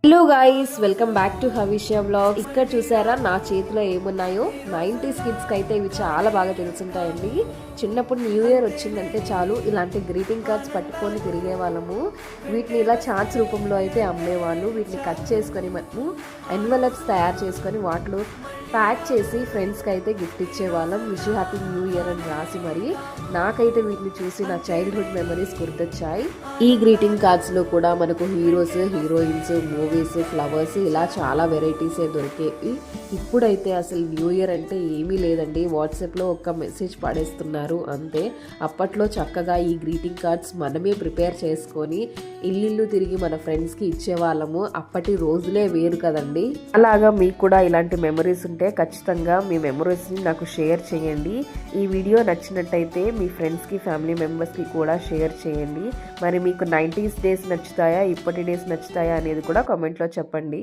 Hello guys, welcome back to Havishya blogs. ఇక్కడ చూసారా నా చేతిలో ఏమున్నాయో. 90s కిడ్స్కి అయితే ఇవి చాలా బాగా తెలుసుంటాయండి. చిన్నప్పుడు న్యూ ఇయర్ వచ్చిందంటే చాలు ఇలాంటి గ్రీటింగ్ కార్డ్స్ పట్టుకొని తిరిగే వాళ్ళము. వీటిని ఇలా చార్ట్స్ రూపంలో అయితే అమ్మేవాళ్ళు. వీటిని కట్ చేసుకొని మనము ఎన్వలప్స్ తయారు చేసుకొని వాటిలో ప్యాక్ చేసి ఫ్రెండ్స్కి అయితే గిఫ్ట్ ఇచ్చేవాళ్ళం. విష్ హ్యాపీ న్యూ ఇయర్ అని రాసి. మరి నాకైతే వీటిని చూసి నా చైల్డ్హుడ్ మెమరీస్ గుర్తొచ్చాయి. ఈ గ్రీటింగ్ కార్డ్స్లో కూడా మనకు హీరోస్, హీరోయిన్స్, మూవీస్, ఫ్లవర్స్ ఇలా చాలా వెరైటీసే దొరికేవి. ఇప్పుడైతే అసలు న్యూ ఇయర్ అంటే ఏమీ లేదండి. వాట్సాప్లో ఒక మెసేజ్ పడేస్తున్నారు అంతే. అప్పట్లో చక్కగా ఈ గ్రీటింగ్ కార్డ్స్ మనమే ప్రిపేర్ చేసుకొని ఇల్లు తిరిగి మన ఫ్రెండ్స్కి ఇచ్చేవాళ్ళము. అప్పటి రోజులే వేరు కదండి. అలాగా మీకు కూడా ఇలాంటి మెమరీస్ ఉంటే ఖచ్చితంగా మీ మెమరీస్ని నాకు షేర్ చేయండి. ఈ వీడియో నచ్చినట్టయితే మీ ఫ్రెండ్స్కి, ఫ్యామిలీ మెంబర్స్కి కూడా షేర్ చేయండి. మరి మీకు 90s డేస్ నచ్చుతాయా, ఇప్పటి డేస్ నచ్చుతాయా అనేది కూడా కామెంట్లో చెప్పండి.